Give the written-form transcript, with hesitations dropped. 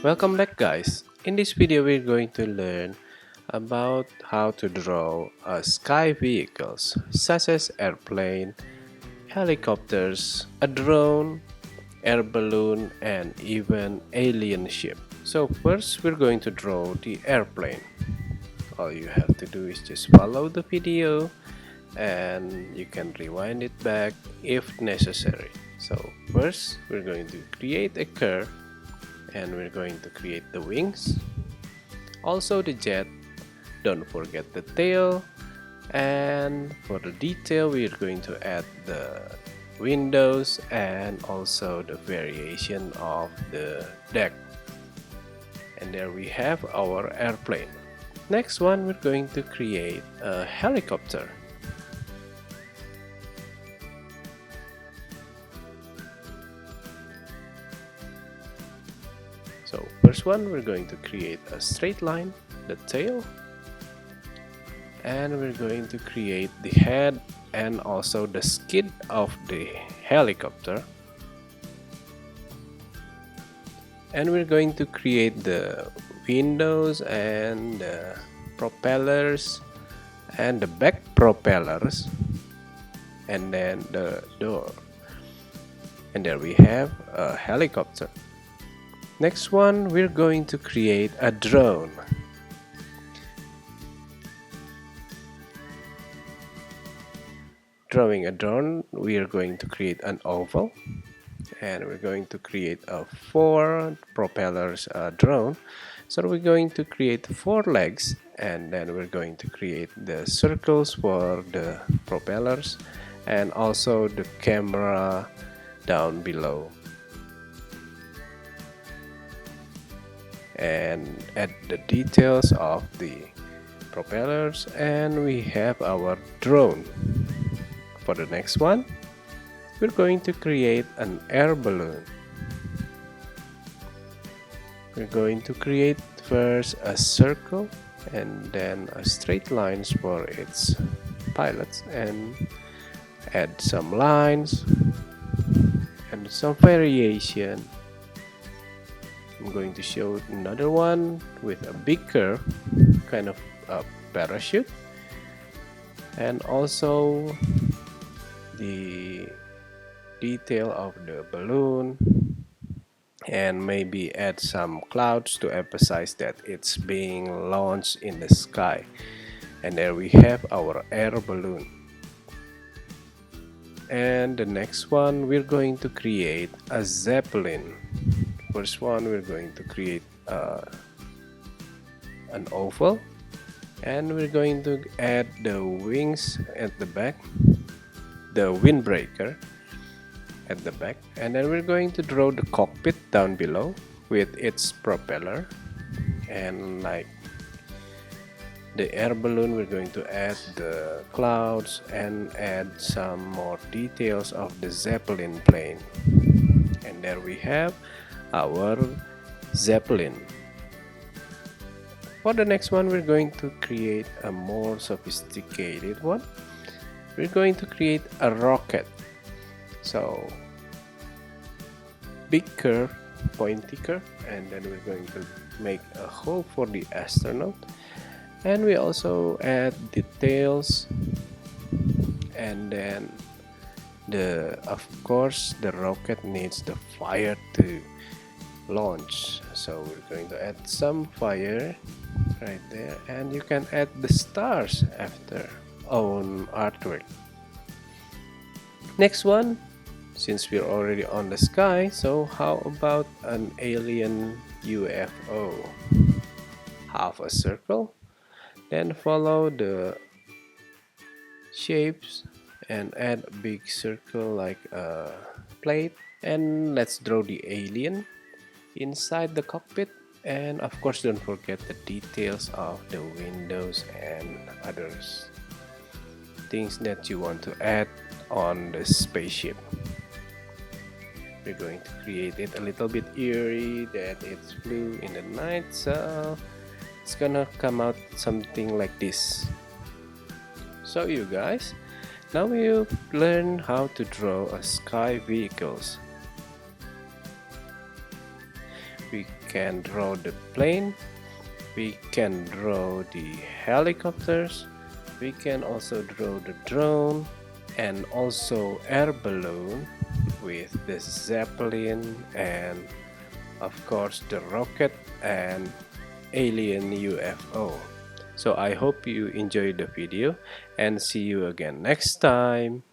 Welcome back, guys. In this video we're going to learn about how to draw sky vehicles such as airplane, helicopters, a drone, air balloon, and even alien ship. So first we're going to draw the airplane. All you have to do is just follow the video and you can rewind it back if necessary. So first we're going to create a curve and we're going to create the wings, also the jet. Don't forget the tail, and for the detail we're going to add the windows and also the variation of the deck. And there we have our airplane. Next one, we're going to create a helicopter. So first one, we're going to create a straight line, the tail, and we're going to create the head and also the skid of the helicopter. And we're going to create the windows and the propellers and the back propellers and then the door. And there we have a helicopter. Next one, we're going to create a drone. Drawing a drone, we are going to create an oval, and we're going to create a 4 propellers drone. So we're going to create 4 legs, and then we're going to create the circles for the propellers and also the camera down below, and add the details of the propellers, and we have our drone. For the next one, we're going to create an air balloon. We're going to create first a circle and then a straight lines for its pilots, and add some lines and some variation. I'm going to show another one with a big curve, kind of a parachute, and also the detail of the balloon, and maybe add some clouds to emphasize that it's being launched in the sky. And there we have our air balloon. And the next one, we're going to create a zeppelin. First one, we're going to create an oval, and we're going to add the wings at the back, the windbreaker at the back, and then we're going to draw the cockpit down below with its propeller. And like the air balloon, we're going to add the clouds and add some more details of the zeppelin plane. And there we have our zeppelin. For the next one, we're going to create a more sophisticated one. We're going to create a rocket. So big curve, pointy curve, and then we're going to make a hole for the astronaut, and we also add details, and then of course the rocket needs the fire to launch, so we're going to add some fire right there, and you can add the stars after own artwork. Next one, since we're already on the sky, so how about an alien UFO? Half a circle, then follow the shapes and add a big circle like a plate, and let's draw the alien inside the cockpit. And of course, don't forget the details of the windows and others things that you want to add on the spaceship. We're going to create it a little bit eerie, that it's blue in the night, so it's gonna come out something like this. So you guys, now you've learned how to draw a sky vehicles. we can draw the plane, we can draw the helicopters, we can also draw the drone and also air balloon with the zeppelin and of course the rocket and alien UFO. So I hope you enjoyed the video and see you again next time.